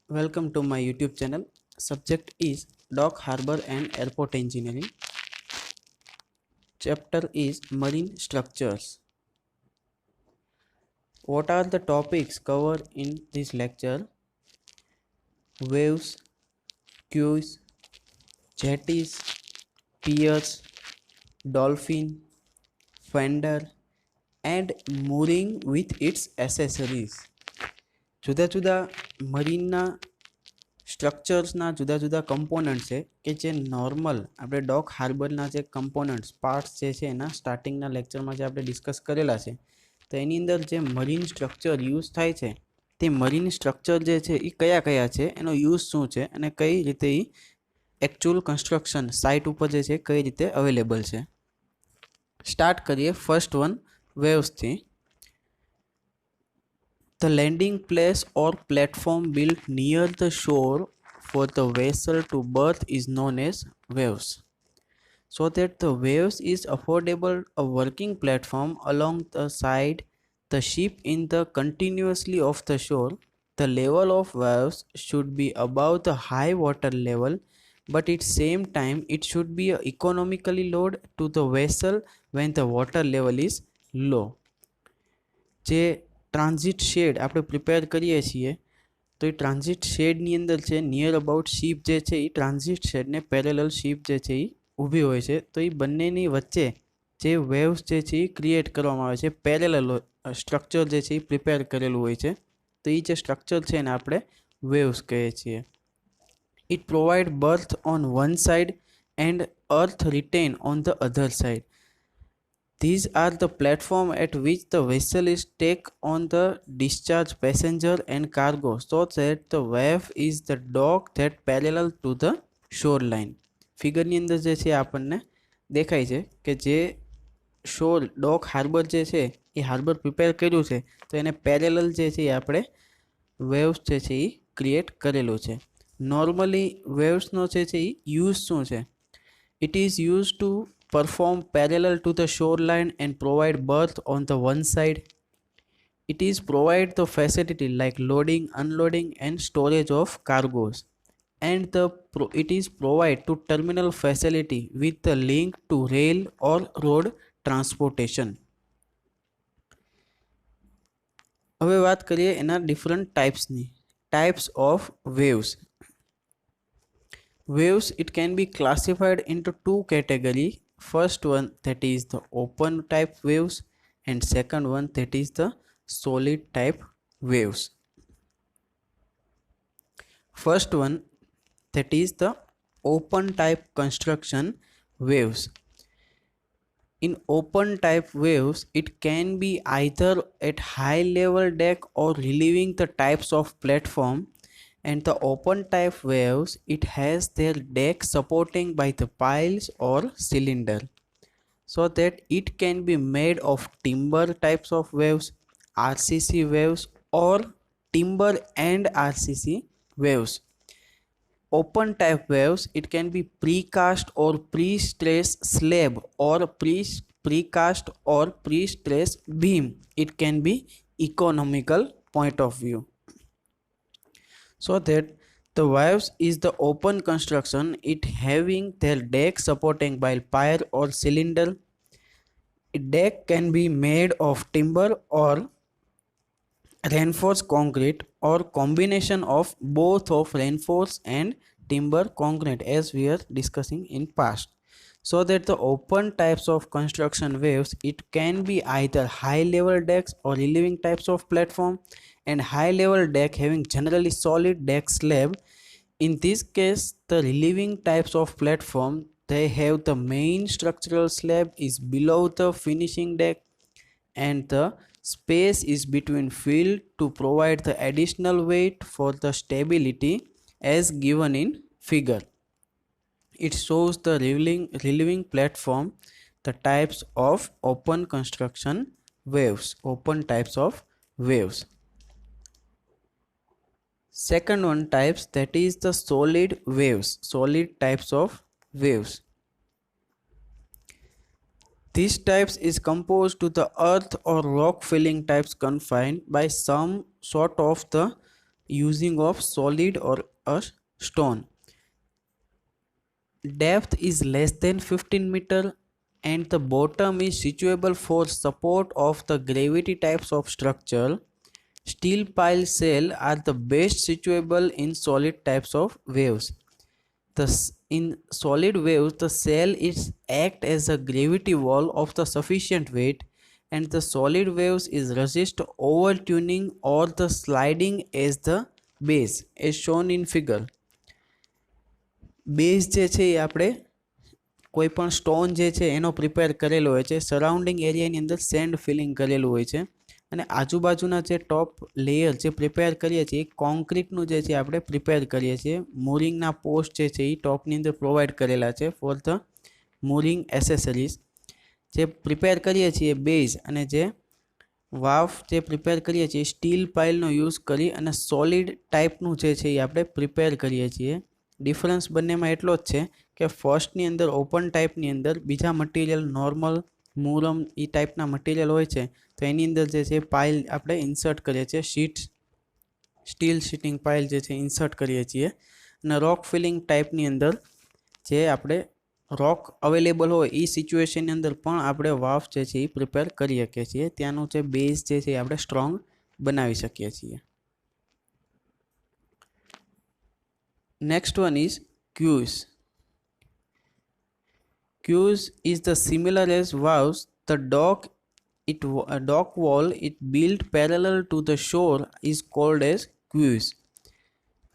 Welcome to my YouTube channel. Subject is Dock Harbor and Airport Engineering. Chapter is Marine Structures. What are the topics covered in this lecture? Waves, quays, jetties, piers, dolphin, fender, and mooring with its accessories. જુદા જુદા મરીનના સ્ટ્રક્ચર્સના જુદા જુદા component છે કે જે normal આપણે ડોક હાર્બરના જે components parts જે છે એના સ્ટાર્ટિંગના લેક્ચરમાં જે આપણે ડિસ્કસ કરેલા છે તો એની અંદર જે મરીન સ્ટ્રક્ચર યુઝ થાય છે તે મરીન સ્ટ્રક્ચર જે છે એ કયા કયા છે, એનો યુઝ શું છે અને કઈ રીતે એ એકચ્યુઅલ કન્સ્ટ્રક્શન સાઇટ ઉપર જે છે કઈ રીતે અવેલેબલ છે. સ્ટાર્ટ કરીએ ફર્સ્ટ વન વેવ્સથી. The landing place or platform built near the shore for the vessel to berth is known as waves. So that the waves is affordable a working platform along the side the ship in the continuously of the shore. The level of waves should be above the high water level, but at same time it should be economically load to the vessel when the water level is low. જે transit shade આપણે prepare કરીએ છીએ તો એ transit શેડની અંદર છે near about ship જે છે એ transit શેડને parallel ship જે છે એ ઊભી હોય છે. તો એ બંનેની વચ્ચે જે વેવ્સ જે છે એ ક્રિએટ કરવામાં આવે છે, પેરેલલ સ્ટ્રક્ચર જે છે એ પ્રિપેર કરેલું હોય છે. તો એ જે સ્ટ્રક્ચર છે એને આપણે વેવ્સ કહીએ છીએ. It provide berth on one side and earth retain on the other side. These are the platform at which the vessel is take on the discharge passenger and cargo, so that the wave is the dock that parallel to the shoreline. ફિગરની અંદર જે છે આપણને દેખાય છે કે જે શોર ડોક harbour જે છે એ હાર્બર પ્રિપેર કર્યું છે તો એને પેરેલલ જે છે એ આપણે વેવ્સ જે છે એ ક્રિએટ કરેલું છે. નોર્મલી વેવ્સનો જે છે એ યુઝ શું છે? It is use to perform parallel to the shoreline and provide berth on the one side. It is provide the facility like loading, unloading and storage of cargoes, and it is provide to terminal facility with the link to rail or road transportation. હવે વાત કરીએ એના different ટાઈપ્સની. Types of waves. Waves, it can be classified into two categories. First one, that is the open type waves, and second one, that is the solid type waves. First one, that is the open type construction waves. In open type waves, it can be either at high level deck or relieving the types of platform. And the open type waves, it has their deck supporting by the piles or cylinder, so that it can be made of timber types of waves, RCC waves or timber and RCC waves. Open type waves, it can be precast or pre-stressed slab or precast or pre-stressed beam. It can be economical point of view. So that the waves is the open construction, it having their deck supporting by pier or cylinder. A deck can be made of timber or reinforced concrete or combination of both of reinforced and timber concrete, as we are discussing in past. So that the open types of construction waves, it can be either high level decks or relieving types of platform, and high level deck having generally solid deck slab. In this case, the relieving types of platform, they have the main structural slab is below the finishing deck, and the space is between field to provide the additional weight for the stability as given in figure. It shows the relieving platform, the types of open construction waves, open types of waves. Second one types, that is the solid waves, solid types of waves. These types is composed to the earth or rock filling types confined by some sort of the using of solid or a stone. Depth is less than 15 meter and the bottom is suitable for support of the gravity types of structure. Steel pile shell are the best suitable in solid types of waves. In solid waves, the shell is act as a gravity wall of the sufficient weight, and the solid waves is resist overtuning or the sliding as the base, as shown in figure. Base જે છે એ આપણે કોઈ પણ stone જે છે એનો prepare કરેલો હોય છે, સરાઉન્ડિંગ એરિયાની અંદર સેન્ડ ફિલિંગ કરેલું હોય છે, અને આજુબાજુના જે ટોપ લેયર જે પ્રિપેર કરીએ છીએ એ કોન્ક્રીટનું જે છે આપણે પ્રિપેર કરીએ છીએ. મૂરિંગના પોસ્ટ જે છે એ ટોપની અંદર પ્રોવાઈડ કરેલા છે ફોર ધ મૂરિંગ એસેસરીઝ. જે પ્રિપેર કરીએ છીએ બેઝ અને જે વાફ જે પ્રિપેર કરીએ છીએ સ્ટીલ પાઇલનો યુઝ કરી અને સોલિડ ટાઈપનું જે છે એ આપણે પ્રિપેર કરીએ છીએ. ડિફરન્સ બંનેમાં એટલો જ છે કે ફર્સ્ટની અંદર ઓપન ટાઈપની અંદર બીજા મટીરિયલ નોર્મલ મુરમ એ ટાઈપના મટીરિયલ હોય છે, તો એની અંદર જે છે પાઇલ આપણે ઇન્સર્ટ કરીએ છીએ, સ્ટીલ શીટિંગ પાઇલ જે છે ઇન્સર્ટ કરીએ છીએ. અને રોક ફિલિંગ ટાઈપની અંદર જે આપણે રોક અવેલેબલ હોય એ સિચ્યુએશનની અંદર પણ આપણે વાફ જે છે એ પ્રિપેર કરી શકીએ છીએ. ત્યાંનું જે બેઝ જે છે એ આપણે સ્ટ્રોંગ બનાવી શકીએ છીએ. Next one is queues. Queues is the similar as valves. The dock wall it built parallel to the shore is called as queues.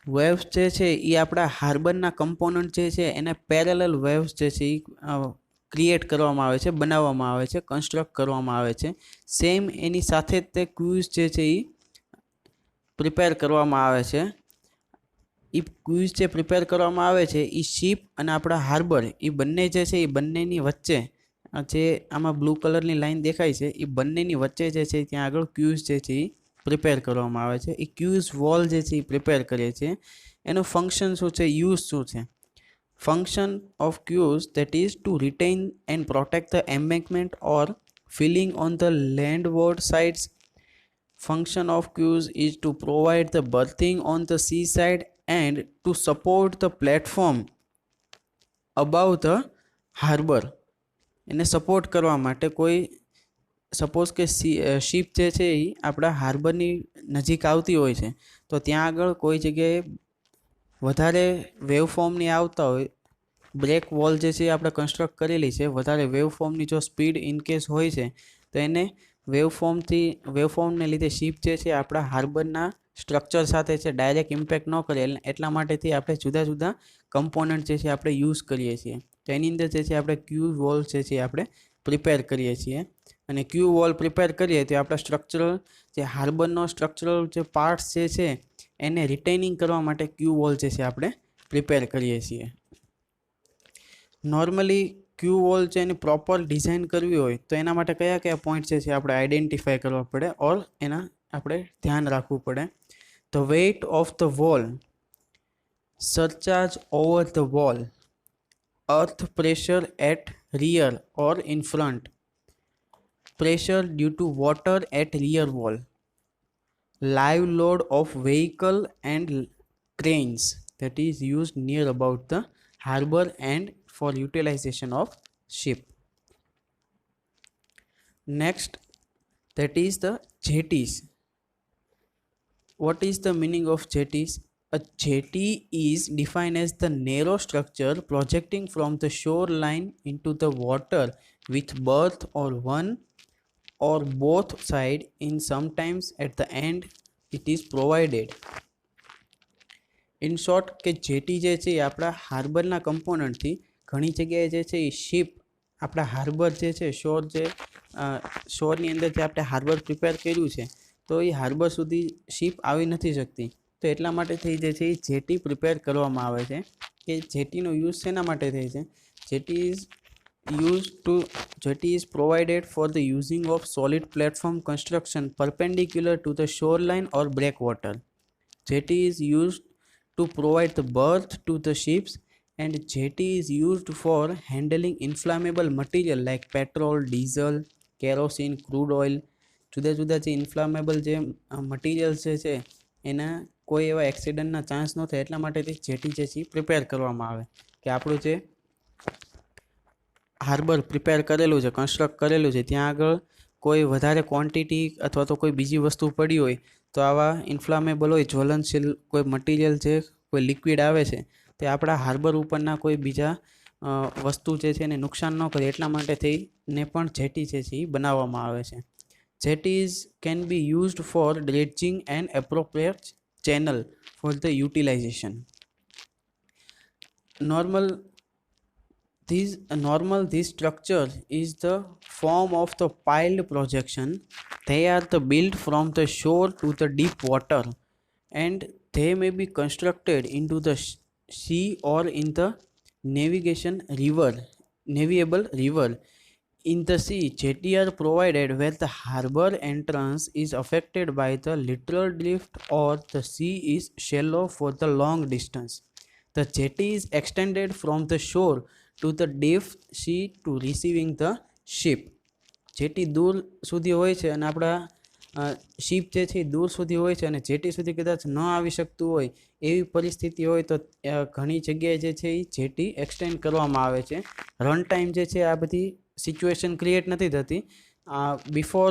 Waves જે છે એ આપણા હાર્બરના કમ્પોનન્ટ જે છે એને પેરેલલ વેવ્સ જે છે એ ક્રિએટ કરવામાં આવે છે, બનાવવામાં આવે છે, કન્સ્ટ્રક્ટ કરવામાં આવે છે. સેમ એની સાથે જ તે ક્યુઝ જે છે એ પ્રિપેર કરવામાં આવે છે. એ ક્યુઝ જે પ્રિપેર કરવામાં આવે છે એ શિપ અને આપણા હાર્બર એ બંને જે છે એ બંનેની વચ્ચે જે આમાં બ્લુ કલરની લાઈન દેખાય છે એ બંનેની વચ્ચે જે છે ત્યાં આગળ ક્યુઝ જે છે એ પ્રિપેર કરવામાં આવે છે. એ ક્યુઝ વોલ જે છે એ પ્રિપેર કરીએ છીએ. એનું ફંક્શન શું છે, યુઝ શું છે? Function of cues that is to retain and protect the embankment or filling on the landward sides. Function of queues is to provide the berthing on the seaside and to support the platform above the harbor. એને support કરવા માટે કોઈ suppose કે ship જે છે એ આપણા હાર્બરની નજીક આવતી હોય છે, તો ત્યાં આગળ કોઈ જગ્યાએ વધારે વેવફોર્મની આવતા હોય, બ્રેક વોલ જે છે આપણે કન્સ્ટ્રક્ટ કરેલી છે, વધારે વેવફોર્મની જો સ્પીડ ઇનકેસ હોય છે તો એને વેવફોર્મને લીધે શિપ જે છે આપણા હાર્બરના સ્ટ્રક્ચર સાથે છે ડાયરેક્ટ ઇમ્પેક્ટ ન કરે, એટલા માટેથી આપણે જુદા જુદા કમ્પોનન્ટ જે છે આપણે યુઝ કરીએ છીએ. તો એની અંદર જે છે આપણે ક્યુ વોલ જે છે આપણે પ્રિપેર કરીએ છીએ. અને ક્યુ વોલ પ્રિપેર કરીએ તો આપણા સ્ટ્રક્ચરલ જે હાર્બરનો સ્ટ્રક્ચરલ જે પાર્ટ્સ જે છે એને રિટેનિંગ કરવા માટે ક્યુ વોલ જે છે આપણે પ્રિપેર કરીએ છીએ. નોર્મલી ક્યુ વોલ છે એની પ્રોપર ડિઝાઇન કરવી હોય તો એના માટે કયા કયા પોઈન્ટ જે છે આપણે આઈડેન્ટિફાય કરવા પડે ઓર એના આપણે ધ્યાન રાખવું પડે. The weight of the wall, surcharge over the wall, earth pressure at rear or in front, pressure due to water at rear wall, live load of vehicle and cranes that is used near about the harbor and for utilization of ship. Next, that is the jetties. What is the meaning of jetties? A jetty is defined as the narrow structure projecting from the shoreline into the water with berth or one or both side in sometimes at the end it is provided. In short કે jetty જે છે એ આપણા હાર્બરના કમ્પોનન્ટથી ઘણી જગ્યાએ જે છે એ ship આપણા harbour જે છે શોરની અંદર જે આપણે હાર્બર પ્રિપેર કર્યું છે તો એ હાર્બર સુધી શિપ આવી નથી શકતી, તો એટલા માટે થઈ જે છે એ જેટી પ્રિપેર કરવામાં આવે છે. કે જેટીનો યુઝ શેના માટે થાય છે? Jetty is provided for the using of solid platform construction perpendicular to the shoreline or breakwater. Jetty is used to provide the berth to the ships, and jetty is used for handling inflammable material like petrol, diesel, kerosene, crude oil. જુદા જુદા જે ઇન્ફ્લામેબલ જે materials જે છે એના કોઈ એવા એક્સિડન્ટના chance ન થાય એટલા માટે જેટી જે છે પ્રિપેર કરવામાં આવે કે આપણું જે હાર્બર પ્રિપેર કરેલું છે, કન્સ્ટ્રક્ટ કરેલું છે, ત્યાં આગળ કોઈ વધારે ક્વોન્ટિટી અથવા તો કોઈ બીજી વસ્તુ પડી હોય તો આવા ઇન્ફ્લામેબલ હોય, જ્વલનશીલ કોઈ મટીરિયલ છે, કોઈ લિક્વિડ આવે છે તે આપણા હાર્બર ઉપરના કોઈ બીજા વસ્તુ જે છે એને નુકસાન ન કરે એટલા માટે થઈને પણ જેટી છે એ બનાવવામાં આવે છે. Jetties can be used for dredging and appropriate channel for the utilisation. This structure is the form of the piled projection. They are the built from the shore to the deep water, and they may be constructed into the sea or in the navigable river. In the sea, jetty are provided where the harbor entrance is affected by the lateral drift or the sea is shallow for the long distance. The jetty is extended from the shore to the deep sea to receiving the ship. Jetty દૂર સુધી હોય છે અને આપણા ship જે છે દૂર સુધી હોય છે અને જેટી સુધી કદાચ ન આવી શકતું હોય એવી પરિસ્થિતિ હોય તો ઘણી જગ્યાએ જે છે એ જેટી એક્સટેન્ડ કરવામાં આવે છે. રન ટાઈમ જે છે આ બધી સિચ્યુએશન ક્રિએટ નથી થતી. બિફોર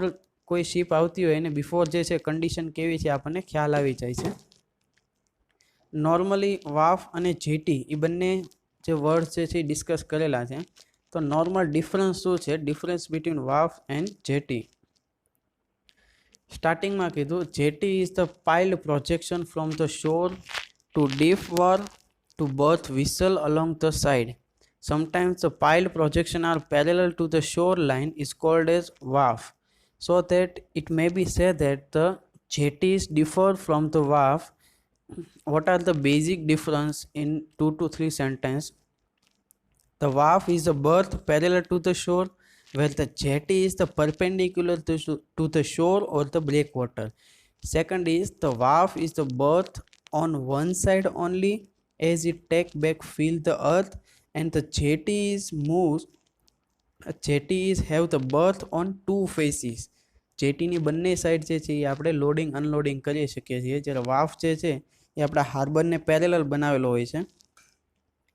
કોઈ શિપ આવતી હોય અને બિફોર જે છે કન્ડિશન કેવી છે આપણને ખ્યાલ આવી જાય છે. નોર્મલી વાફ અને જેટી એ બંને જે વર્ડ છે એ ડિસ્કસ કરેલા છે. તો નોર્મલ ડિફરન્સ શું છે, difference between wharf and jetty. સ્ટાર્ટિંગમાં કીધું jetty is the piled projection from the shore to deep water to berth vessel along the side. Sometimes the piled projection are parallel to the shoreline is called as wharf. So that it may be said that the jetties differ from the wharf. What are the basic difference in 2 to 3 sentence? The wharf is a berth parallel to the shore, where the jetty is the perpendicular to the shore or the breakwater. Second is the wharf is the berth on one side only as it take back fill the earth, and the jetty is have the berth on two faces. જેટીની બંને side જે છે એ આપણે loading unloading કરી શકીએ છીએ. જ્યારે વાફ જે છે એ આપણા હાર્બરને પેરેલલ બનાવેલો હોય છે,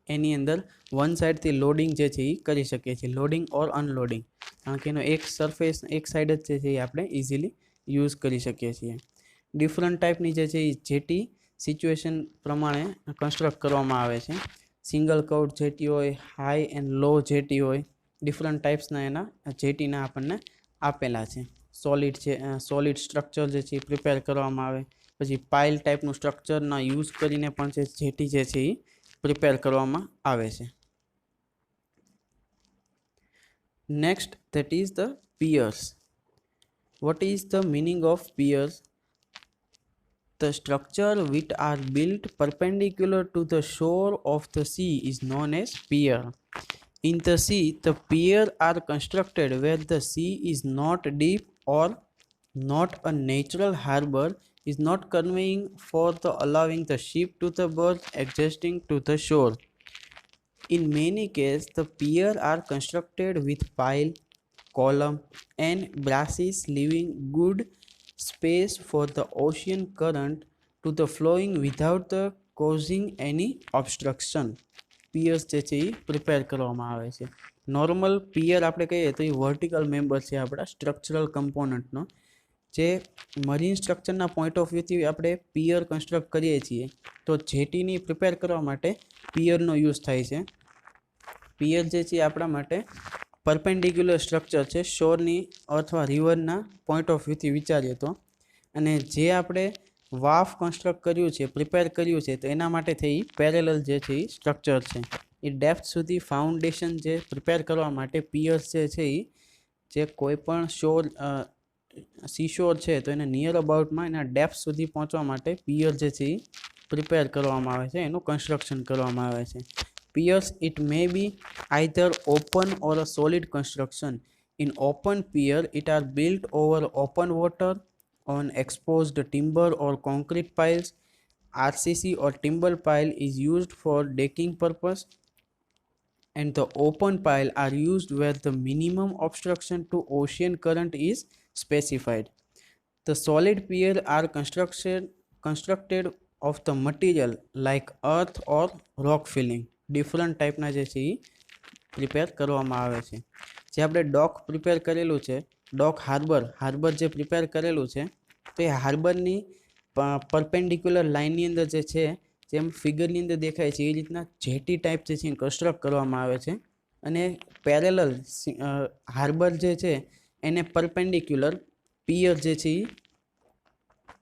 એની અંદર વન સાઈડથી લોડિંગ જે છે એ કરી શકીએ છીએ, લોડિંગ ઓર અનલોડિંગ, કારણ કે એનો એક સરફેસ એક સાઈડ જ છે એ આપણે ઇઝીલી યુઝ કરી શકીએ છીએ. ડિફરન્ટ ટાઈપની જે છે એ જેટી સિચ્યુએશન પ્રમાણે કન્સ્ટ્રક્ટ કરવામાં આવે છે. સિંગલ કવડ જેટી હોય, હાઈ એન્ડ લો જેટી હોય, ડિફરન્ટ ટાઈપ્સના એના જેટીના આપણને આપેલા છે. સોલિડ સ્ટ્રક્ચર જે છે એ પ્રિપેર કરવામાં આવે, પછી પાઇલ ટાઈપનું સ્ટ્રક્ચરના યુઝ કરીને પણ જે જેટી જે છે એ પ્રિપેર કરવામાં આવે છે. Next that is the piers. What is the meaning of piers? The structure which are built perpendicular to the shore of the sea is known as pier. In the sea, the pier are constructed where the sea is not deep or not a natural harbor, is not conveying for the allowing the ship to the berth adjusting to the shore. In many cases, the pier are constructed with pile, column and brasses, leaving good space for the ocean current to the flowing without the causing any obstruction. Piers જે છે એ prepare કરવામાં આવે છે. Normal પિયર આપણે કહીએ તો એ vertical member છે આપણા સ્ટ્રક્ચરલ કમ્પોનન્ટનો. જે મરીન સ્ટ્રક્ચરના પોઈન્ટ ઓફ વ્યૂથી આપણે પિયર કન્સ્ટ્રક્ટ કરીએ છીએ તો જેટીની પ્રિપેર કરવા માટે પિયરનો યુઝ થાય છે. પિયર જે છે આપણા માટે પરપેન્ડિક્યુલર સ્ટ્રક્ચર છે શોરની અથવા રિવરના પોઈન્ટ ઓફ વ્યૂથી વિચારીએ તો. અને જે આપણે વાફ કન્સ્ટ્રક્ટ કર્યું છે, પ્રિપેર કર્યું છે, તો એના માટે થઈ પેરેલલ જે છે એ સ્ટ્રક્ચર છે. એ ડેપ્થ સુધી ફાઉન્ડેશન જે પ્રિપેર કરવા માટે પિયર્સ જે છે એ જે કોઈ પણ સીશોર છે તો એને નિયર અબાઉટમાં એના ડેપ્થ સુધી પહોંચવા માટે પિયર જે છે એ પ્રિપેર કરવામાં આવે છે, એનું કન્સ્ટ્રક્શન કરવામાં આવે છે. Piers, it may be either open or a solid construction. In open pier, it are built over open water on exposed timber or concrete piles. RCC or timber pile is used for decking purpose, and the open pile are used where the minimum obstruction to ocean current is specified. The solid pier are constructed of the material like earth or rock filling. Different ટાઈપના જે છે એ prepare કરવામાં આવે છે. જે આપણે ડોક prepare કરેલું છે, ડોક હાર્બર જે પ્રિપેર કરેલું છે, તો એ હાર્બરની પરપેન્ડિક્યુલર લાઇનની અંદર જે છે, જેમ ફિગરની અંદર દેખાય છે એ રીતના જેટી ટાઈપ જે છે કન્સ્ટ્રક્ટ કરવામાં આવે છે. અને પેરેલલ હાર્બર જે છે એને પરપેન્ડિક્યુલર પિયર જે છે એ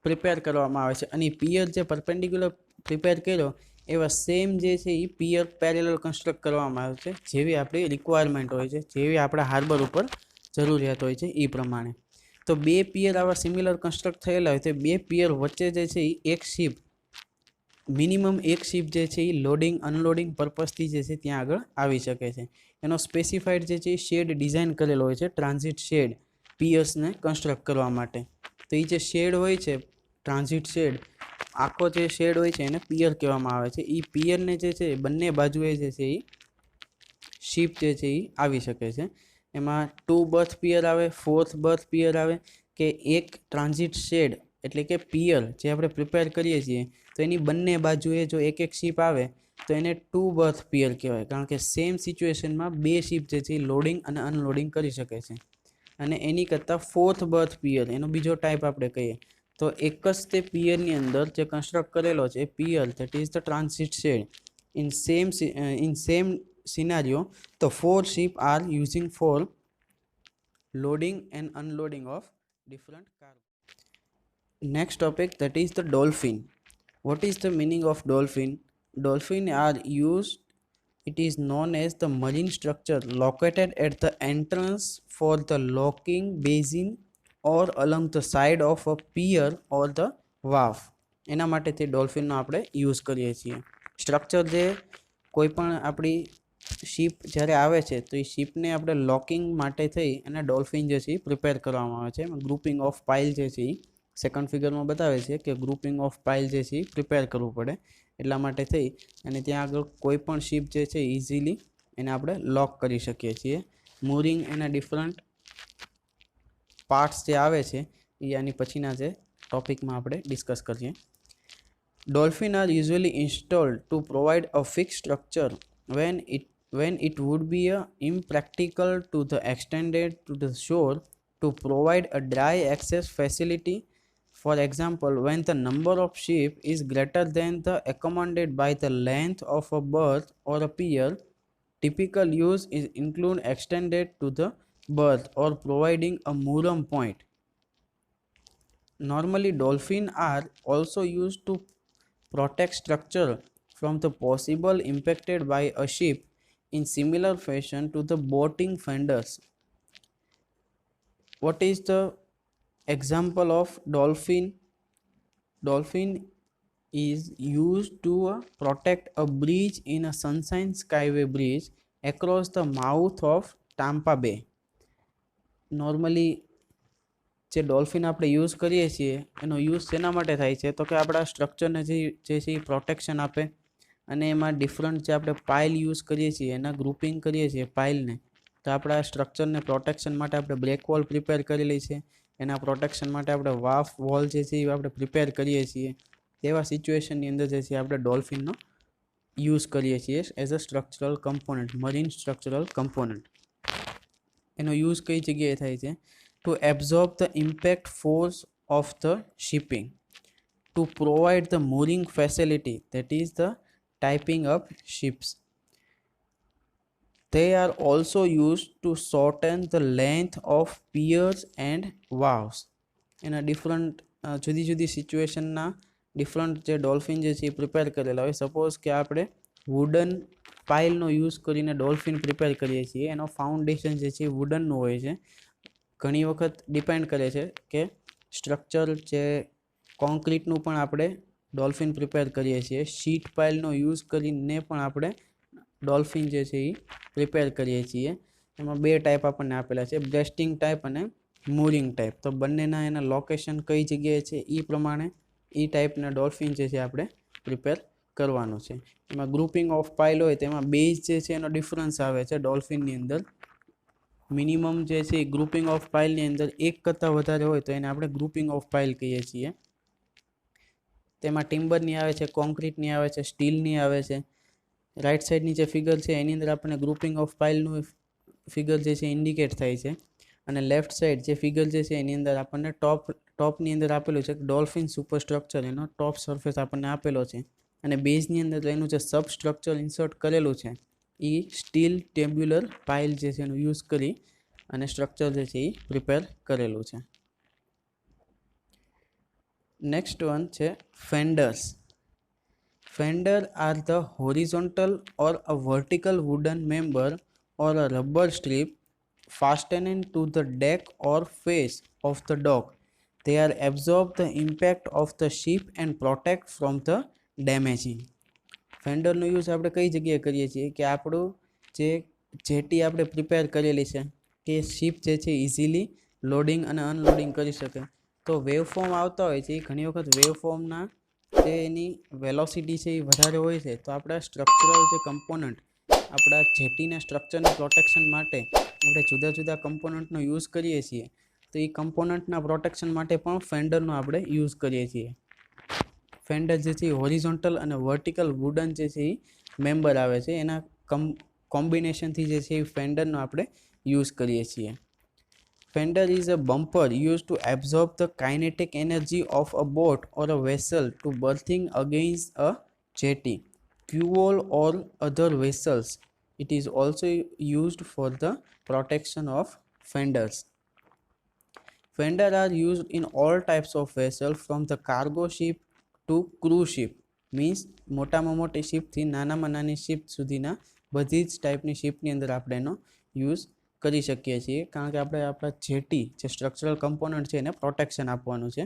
પ્રિપેર કરવામાં આવે છે. અને પિયર જે પરપેન્ડિક્યુલર પ્રિપેર કર્યો એવા સેમ જે છે એ પિયર પેરેલલ કન્સ્ટ્રક્ટ કરવામાં આવે છે, જેવી આપણી રિક્વાયરમેન્ટ હોય છે, જેવી આપણા હાર્બર ઉપર જરૂરિયાત હોય છે એ પ્રમાણે. તો બે પિયર આવા સિમિલર કન્સ્ટ્રક્ટ થયેલા હોય તો બે પિયર વચ્ચે જે છે એ એક શિપ, મિનિમમ એક શિપ જે છે એ લોડિંગ અનલોડિંગ પર્પઝથી જે છે ત્યાં આગળ આવી શકે છે. એનો સ્પેસિફાઈડ જે છે એ શેડ ડિઝાઇન કરેલો હોય છે, ટ્રાન્ઝિટ શેડ પિયર્સને કન્સ્ટ્રક્ટ કરવા માટે. તો એ જે શેડ હોય છે, ટ્રાન્ઝિટ શેડ, આખો જે શેડ હોય છે એને પિયર કહેવામાં આવે છે. એ પિયરને જે છે બંને બાજુએ જે છે એ શિપ જે છે એ આવી શકે છે. એમાં 2 બર્થ પિયર આવે, 4th બર્થ પિયર આવે, કે એક ટ્રાન્ઝિટ શેડ એટલે કે પિયર જે આપણે પ્રિપેર કરીએ છીએ તો એની બંને બાજુએ જો એક એક શિપ આવે તો એને 2 બર્થ પિયર કહેવાય, કારણ કે સેમ સિચ્યુએશનમાં બે શિપ જે છે એ લોડિંગ અને અનલોડિંગ કરી શકે છે. અને એની કરતાં 4th બર્થ પિયર એનો બીજો ટાઈપ આપણે કહીએ તો એક જ તે પિયરની અંદર જે કન્સ્ટ્રક્ટ કરેલો છે એ pier, that is the transit shed, in same scenario the 4 ship are using for loading and unloading of different cargo. Next topic, that is the dolphin. What is the meaning of dolphin? Dolphin are used, it is known as the marine structure located at the entrance for the locking basin or along the side of a pier or the wharf. એના માટે તે ડોલ્ફિનનો આપણે use કરીએ છીએ. Structure જે કોઈ પણ આપણી શિપ જ્યારે આવે છે તો એ શિપને આપણે લોકિંગ માટે થઈ અને ડોલ્ફિન જે છે એ પ્રિપેર કરવામાં આવે છે. ગ્રુપિંગ ઓફ પાઇલ જે છે એ સેકન્ડ ફિગરમાં બતાવે છે કે ગ્રુપિંગ ઓફ પાઇલ જે છે એ પ્રિપેર કરવું પડે, એટલા માટે થઈ અને ત્યાં આગળ કોઈ પણ શિપ જે છે ઇઝીલી એને આપણે લોક કરી શકીએ છીએ. મૂરિંગ એના ડિફરન્ટ પાર્ટ્સ જે આવે છે એ આની પછીના જે ટોપિકમાં આપણે ડિસ્કસ કરીએ. Dolphin are usually installed to provide a fixed structure when it would be impractical to the extended to the shore to provide a dry access facility. For example, when the number of sheep is greater than the accommodated by the length of a berth or a pier, typical use is include extended to the berth or providing a mooring point. Normally, dolphin are also used to protect structure from the possible impacted by a ship in similar fashion to the boating fenders. What is the example of dolphin? Dolphin is used to protect a bridge in a Sunshine Skyway bridge across the mouth of Tampa Bay. Normally જે dolphin આપણે use કરીએ છીએ એનો use શેના માટે થાય છે તો કે આપણા સ્ટ્રક્ચરને જે છે એ પ્રોટેક્શન આપે, અને એમાં ડિફરન્ટ જે આપણે પાઇલ યુઝ કરીએ છીએ એના ગ્રુપિંગ કરીએ છીએ પાઇલને, તો આપણા સ્ટ્રક્ચરને પ્રોટેક્શન માટે આપણે બ્રેક વોલ પ્રિપેર કરેલી છે, એના પ્રોટેક્શન માટે આપણે વાફ વોલ જે છે એ આપણે પ્રિપેર કરીએ છીએ. તેવા સિચ્યુએશનની અંદર જે છે આપણે ડોલ્ફિનનો યુઝ કરીએ છીએ as a structural component, marine structural component. એનો યુઝ કઈ જગ્યાએ થાય છે? To absorb the impact force of the shipping, to provide the mooring facility, that is the tying up ships. They are also used to shorten the length of piers and wharves. એના different જુદી જુદી સિચ્યુએશનના different જે dolphin જે છે એ prepare કરેલા હોય. Suppose કે આપણે વુડન પાઇલનો યુઝ કરીને ડોલ્ફિન પ્રિપેર કરીએ છીએ, એનો ફાઉન્ડેશન જે છે એ વુડનનું હોય છે. ઘણી વખત ડિપેન્ડ કરે છે કે સ્ટ્રક્ચર જે કોન્ક્રીટનું પણ આપણે ડોલ્ફિન પ્રિપેર કરીએ છીએ, શીટ પાઇલનો યુઝ કરીને પણ આપણે ડોલ્ફિન જે છે એ પ્રિપેર કરીએ છીએ. એમાં બે ટાઈપ આપણને આપેલા છે, બ્રેસ્ટિંગ ટાઈપ અને મૂરિંગ ટાઈપ. તો બંનેના એના લોકેશન કઈ જગ્યાએ છે એ પ્રમાણે એ ટાઈપના ડોલ્ફિન જે છે આપણે પ્રિપેર કરવાનું છે. એમાં ગ્રુપિંગ ઓફ પાઇલ હોય તેમાં બેઝ જે છે એનો ડિફરન્સ આવે છે ડોલ્ફિનની અંદર. મિનિમમ જે છે ગ્રુપિંગ ઓફ પાઇલની અંદર એક કરતાં વધારે હોય તો એને આપણે ગ્રુપિંગ ઓફ પાઇલ કહીએ છીએ. તેમાં ટિમ્બરની આવે છે, કોન્ક્રીટની આવે છે, સ્ટીલની આવે છે. રાઈટ સાઈડની જે ફિગર છે એની અંદર આપણને ગ્રુપિંગ ઓફ પાઇલનું ફિગર જે છે ઇન્ડિકેટ થાય છે. અને લેફ્ટ સાઈડ જે ફિગર જે છે એની અંદર આપણને ટોપની અંદર આપેલું છે ડોલ્ફિન સુપરસ્ટ્રક્ચર, એનો ટોપ સરફેસ આપણને આપેલો છે. અને બેઝની અંદર એનું જે સબ સ્ટ્રક્ચર ઇન્સર્ટ કરેલું છે એ સ્ટીલ ટેબ્યુલર પાઇલ જે છે એનો યુઝ કરી અને સ્ટ્રક્ચર જે છે એ પ્રિપેર કરેલું છે. નેક્સ્ટ વન છે ફેન્ડર્સ. Fender are the horizontal or a vertical wooden member or a rubber strip fastened to the deck or face of the dock. They are absorb the impact of the ship and protect from the damaging. ફેન્ડરનો use આપણે કઈ જગ્યાએ કરીએ છીએ કે આપણું જે jetty આપણે પ્રિપેર કરેલી છે કે શિપ જે છે ઇઝીલી લોડિંગ અને અનલોડિંગ કરી શકે. તો વેવફોર્મ આવતા હોય છે એ ઘણી વખત વેવફોર્મના જે એની વેલોસિટી છે એ વધારે હોય છે, તો આપણા સ્ટ્રક્ચરલ જે કમ્પોનન્ટ આપણા જેટીના સ્ટ્રક્ચરની પ્રોટેક્શન માટે આપણે જુદા જુદા કમ્પોનન્ટનો યુઝ કરીએ છીએ. તો એ કમ્પોનન્ટના પ્રોટેક્શન માટે પણ ફેન્ડરનો આપણે યુઝ કરીએ છીએ. ફેન્ડર જે છે એ હોરિઝોન્ટલ અને વર્ટિકલ વુડન જે છે એ મેમ્બર આવે છે, એના કોમ્બિનેશનથી જે છે એ ફેન્ડરનો આપણે યુઝ કરીએ છીએ. Fender is a bumper used to absorb the kinetic energy of a boat or a vessel to berthing against a jetty, quay or other vessels. It is also used for the protection of fenders. Fenders are used in all types of vessels from the cargo ship to cruise ship. Means મોટામાં મોટી શિપથી નાનામાં નાની ship સુધીના બધી જ ટાઈપની શિપની અંદર આપણે એનો યુઝ કરી શકીએ છીએ, કારણ કે આપણે આપણા જેટી જે સ્ટ્રક્ચરલ કમ્પોનન્ટ છે એને પ્રોટેક્શન આપવાનું છે.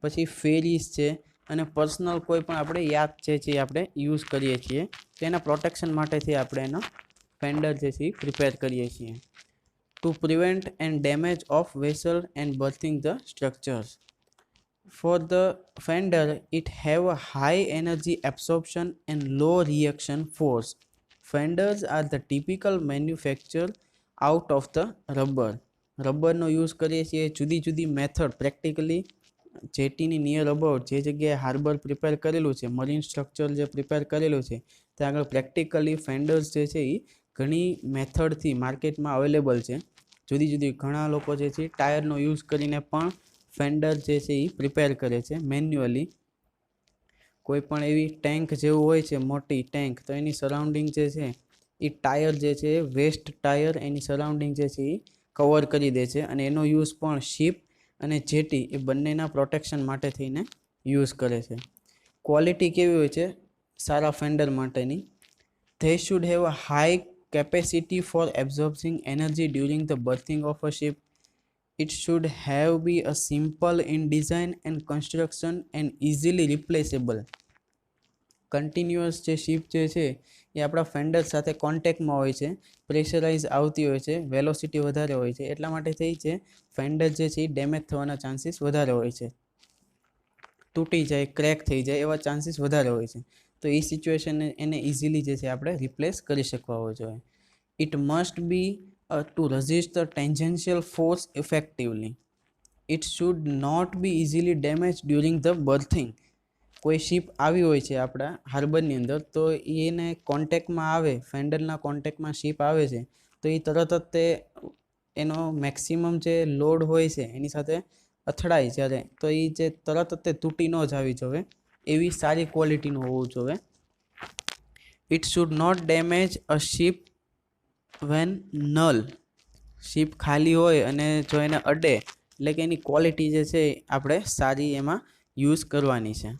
પછી ફેરીઝ છે અને પર્સનલ કોઈ પણ આપણે યાદ જે છે આપણે યુઝ કરીએ છીએ, તેના પ્રોટેક્શન માટેથી આપણે એનો ફેન્ડર જે છે એ પ્રિપેર કરીએ છીએ. To prevent and damage of vessel and berthing the structures. For the fender, it have a high energy absorption and low reaction force. Fenders are the typical manufacture out of the rubber. રબરનો use કરીએ છીએ જુદી જુદી method practically જેટીની near about જે જગ્યાએ harbour prepare કરેલું છે, મરીન સ્ટ્રક્ચર જે પ્રિપેર કરેલું છે ત્યાં આગળ પ્રેક્ટિકલી ફેન્ડર્સ જે છે એ ઘણી મેથડથી માર્કેટમાં અવેલેબલ છે. જુદી જુદી ઘણા લોકો જે છે ટાયરનો યુઝ કરીને પણ ફેન્ડર જે છે એ પ્રિપેર કરે છે મેન્યુઅલી. કોઈ પણ એવી ટેન્ક જેવું હોય છે મોટી ટેન્ક, તો એની સરાઉન્ડિંગ જે છે એ ટાયર જે છે વેસ્ટ ટાયર એની સરાઉન્ડિંગ જે છે એ કવર કરી દે છે, અને એનો યુઝ પણ શિપ અને જેટી એ બંનેના પ્રોટેક્શન માટે થઈને યુઝ કરે છે. ક્વોલિટી કેવી હોય છે સારા ફેન્ડર માટેની? They should have a high capacity for absorbing energy during the berthing of a ship. It should have be a simple in design and construction and easily replaceable. Continuous જે ship જે છે એ આપણા ફેન્ડર સાથે કોન્ટેક્ટમાં હોય છે, પ્રેશરાઇઝ આવતી હોય છે, વેલોસિટી વધારે હોય છે, એટલા માટે થઈ છે ફેન્ડર જે છે એ ડેમેજ થવાના ચાન્સીસ વધારે હોય છે, તૂટી જાય, ક્રેક થઈ જાય એવા ચાન્સીસ વધારે હોય છે. તો એ સિચ્યુએશનને એને ઇઝીલી જે છે આપણે રિપ્લેસ કરી શકવા હોય જોઈએ. It must be to resist the tangential force effectively. It should not be easily damage during the berthing. કોઈ શિપ આવી હોય છે આપણા હાર્બરની અંદર, તો એને કોન્ટેક્ટમાં આવે, ફેન્ડરના કોન્ટેક્ટમાં શિપ આવે છે, તો એ તરત જ તે એનો મેક્સિમમ જે લોડ હોય છે એની સાથે અથડાય જ્યારે, તો એ જે તરત જ તે તૂટી ન જવી જોઈએ, એવી સારી ક્વોલિટીનું હોવું જોઈએ. It should not damage a ship when null. Ship ખાલી હોય અને જો એને અડે એટલે કે એની ક્વોલિટી જે છે આપણે સારી એમાં યુઝ કરવાની છે.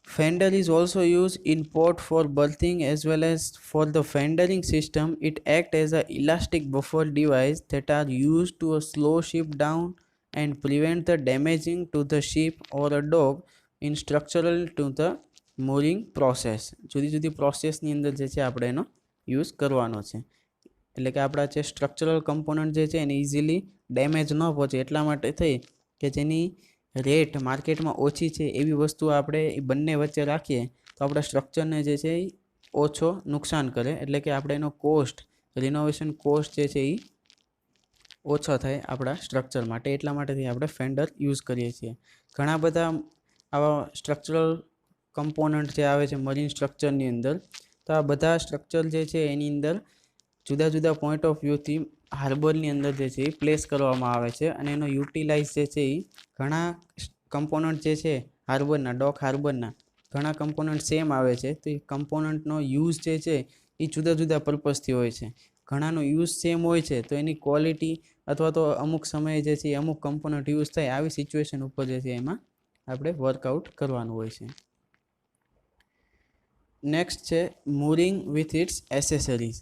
Fender is also used in port for berthing as well as for the fendering system. It acts as an elastic buffer device that are used to slow ship down and prevent the damaging to the ship or a dock in structural to the mooring process. જુદી જુદી પ્રોસેસની અંદર જે છે આપણે એનો use કરવાનો છે, એટલે કે આપણા જે સ્ટ્રક્ચરલ કમ્પોનન્ટ જે છે એને ઇઝીલી ડેમેજ ન પહોંચે એટલા માટે થઈ કે જેની રેટ માર્કેટમાં ઓછી છે એવી વસ્તુ આપણે એ બંને વચ્ચે રાખીએ તો આપણા સ્ટ્રક્ચરને જે છે એ ઓછો નુકસાન કરે, એટલે કે આપણે એનો કોસ્ટ, રિનોવેશન કોસ્ટ જે છે એ ઓછો થાય આપણા સ્ટ્રક્ચર માટે, એટલા માટેથી આપણે ફેન્ડર યુઝ કરીએ છીએ. ઘણા બધા આવા સ્ટ્રક્ચરલ કમ્પોનન્ટ જે આવે છે મરીન સ્ટ્રક્ચરની અંદર, તો આ બધા સ્ટ્રક્ચર જે છે એની અંદર જુદા જુદા પોઈન્ટ ઓફ વ્યૂથી હાર્બરની અંદર જે છે એ પ્લેસ કરવામાં આવે છે અને એનો યુટિલાઇઝ જે છે એ ઘણા કમ્પોનન્ટ જે છે હાર્બરના, ડોક હાર્બરના ઘણા કમ્પોનન્ટ સેમ આવે છે, તો એ કમ્પોનન્ટનો યુઝ જે છે એ જુદા જુદા પર્પઝથી હોય છે. ઘણાનો યુઝ સેમ હોય છે તો એની ક્વોલિટી અથવા તો અમુક સમયે જે છે અમુક કમ્પોનન્ટ યુઝ થાય, આવી સિચ્યુએશન ઉપર જે છે એમાં આપણે વર્કઆઉટ કરવાનું હોય છે. નેક્સ્ટ છે mooring with its accessories.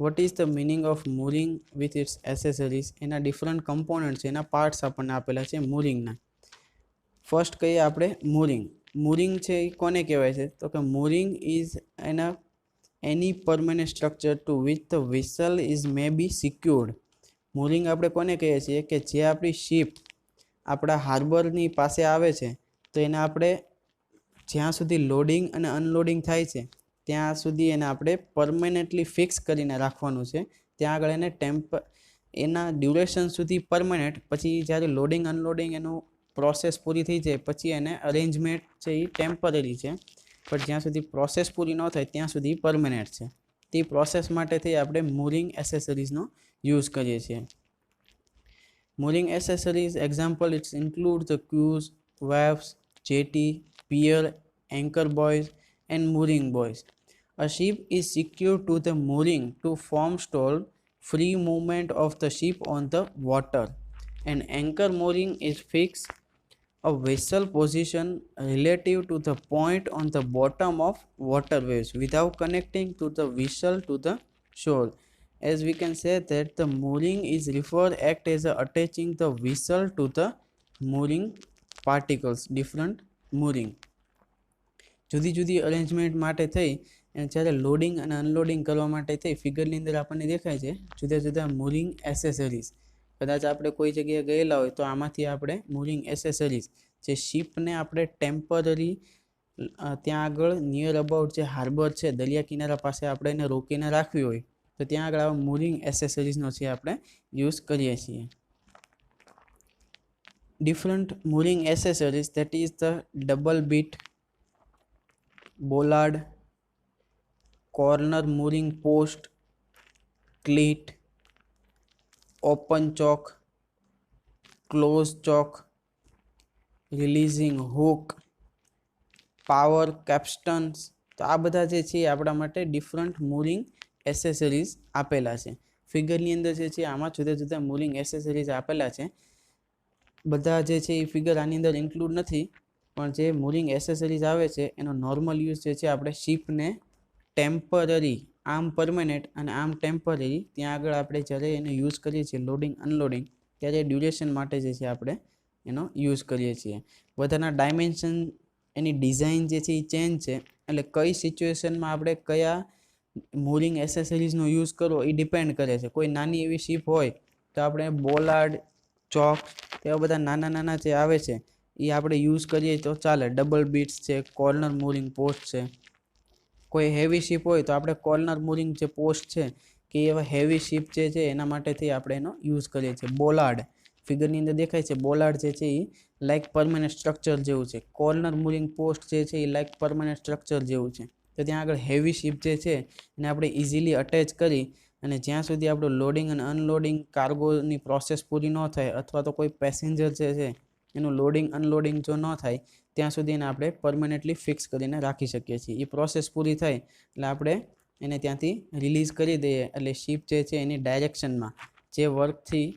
What is the meaning of mooring with its accessories? એના ડિફરન્ટ કમ્પોનન્ટ છે, એના પાર્ટ્સ આપણને આપેલા છે મૂરિંગના. ફર્સ્ટ કહીએ આપણે મૂરિંગ. મૂરિંગ છે એ કોને કહેવાય છે? તો કે mooring is any permanent structure to which the vessel is may be secured. Mooring આપણે કોને કહીએ છીએ કે જે આપણી શિપ આપણા હાર્બરની પાસે આવે છે તો એને આપણે જ્યાં સુધી લોડિંગ અને અનલોડિંગ થાય છે ત્યાં સુધી એને આપણે પરમેનન્ટલી ફિક્સ કરીને રાખવાનું છે. ત્યાં આગળ એને એના ડ્યુરેશન સુધી પરમેનન્ટ, પછી જ્યારે લોડિંગ અનલોડિંગ એનું પ્રોસેસ પૂરી થઈ જાય પછી એને અરેન્જમેન્ટ છે એ ટેમ્પરરી છે, પણ જ્યાં સુધી પ્રોસેસ પૂરી ન થાય ત્યાં સુધી પરમેનન્ટ છે. તે પ્રોસેસ માટેથી આપણે મૂરિંગ એસેસરીઝનો યુઝ કરીએ છીએ. Mooring accessories example it include the quays, waves, jetty, pier, anchor buoys and mooring buoys. A ship is secured to the mooring to forestall free movement of the ship on the water. An anchor mooring is fixed a vessel position relative to the point on the bottom of waterways without connecting to the vessel to the shore. As we can say that the mooring is referred act as a attaching the vessel to the mooring particles, different mooring. જુદી જુદી arrangement માટે થઈ જ્યારે loading અને unloading કરવા માટે થઈ ફિગરની અંદર આપણને દેખાય છે જુદા જુદા મૂરિંગ એસેસરીઝ. કદાચ આપણે કોઈ જગ્યાએ ગયેલા હોય તો આમાંથી આપણે મૂરિંગ એસેસરીઝ જે શિપને આપણે ટેમ્પરરી ત્યાં આગળ નિયર અબાઉટ જે હાર્બર છે દરિયા કિનારા પાસે આપણે એને રોકીને રાખવી હોય તો ત્યાં આગળ આવા મૂરિંગ એસેસરીઝનો છે આપણે યુઝ કરીએ છીએ. Different mooring accessories that is the double bit, bollard, corner mooring post, cleat, open choke, close choke, releasing hook, power capstans. તો આ બધા જે છે આપણા માટે ડિફરન્ટ મૂરિંગ એસેસરીઝ આપેલા છે. ફિગરની અંદર જે છે આમાં જુદા જુદા મૂરિંગ એસેસરીઝ આપેલા છે. બધા જે છે એ ફિગર આની અંદર ઇન્ક્લુડ નથી, પણ જે મૂરિંગ એસેસરીઝ આવે છે એનો નોર્મલ યુઝ જે છે આપણે શિપને ટેમ્પરરી, આમ પરમેનન્ટ અને આમ ટેમ્પરરી, ત્યાં આગળ આપણે જ્યારે એને યુઝ કરીએ છીએ લોડિંગ અનલોડિંગ ત્યારે ડ્યુરેશન માટે જે છે આપણે એનો યુઝ કરીએ છીએ. બધાના ડાયમેન્શન, એની ડિઝાઇન જે છે એ ચેન્જ છે, એટલે કઈ સિચ્યુએશનમાં આપણે કયા મૂરિંગ એસેસરીઝનો યુઝ કરવો એ ડિપેન્ડ કરે છે. કોઈ નાની એવી શિપ હોય તો આપણે બોલાર્ડ, ચોક એવા બધા નાના નાના જે આવે છે એ આપણે યુઝ કરીએ તો ચાલે. ડબલ બીટ્સ છે, કોર્નર મૂરિંગ પોસ્ટ છે. કોઈ હેવી શિપ હોય તો આપણે કોર્નર મૂરિંગ જે પોસ્ટ છે કે એવા હેવી શિપ જે છે એના માટેથી આપણે એનો યુઝ કરીએ છીએ. બોલાર્ડ ફિગરની અંદર દેખાય છે, બોલાર્ડ જે છે એ લાઇક પરમેનન્ટ સ્ટ્રક્ચર જેવું છે. કોર્નર મૂરિંગ પોસ્ટ જે છે એ લાઇક પરમેનન્ટ સ્ટ્રક્ચર જેવું છે. તો ત્યાં આગળ હેવી શિપ જે છે એને આપણે ઇઝીલી અટેચ કરી અને જ્યાં સુધી આપણું લોડિંગ અને અનલોડિંગ કાર્ગોની પ્રોસેસ પૂરી ન થાય અથવા તો કોઈ પેસેન્જર જે છે એનું લોડિંગ અનલોડિંગ જો ન થાય ત્યાં સુધી એને આપણે પરમેનન્ટલી ફિક્સ કરીને રાખી શકીએ છીએ. એ પ્રોસેસ પૂરી થાય એટલે આપણે એને ત્યાંથી રિલીઝ કરી દઈએ એટલે શિપ જે છે એની ડાયરેક્શનમાં જે વર્કથી,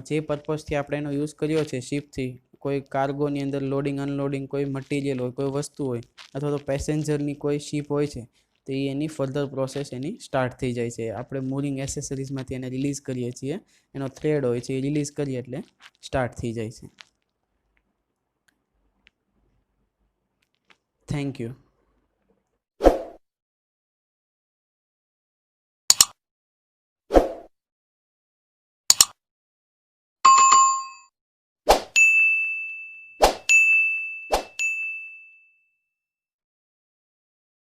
જે પર્પઝથી આપણે એનો યુઝ કર્યો છે શિપથી, કોઈ કાર્ગોની અંદર લોડિંગ અનલોડિંગ, કોઈ મટીરિયલ હોય, કોઈ વસ્તુ હોય અથવા તો પેસેન્જરની કોઈ શિપ હોય છે તો એ એની ફર્ધર પ્રોસેસ એની સ્ટાર્ટ થઈ જાય છે. આપણે મૂરિંગ એસેસરીઝમાંથી એને રિલીઝ કરીએ છીએ, એનો થ્રેડ હોય છે એ રિલીઝ કરીએ એટલે સ્ટાર્ટ થઈ જાય છે. Thank you.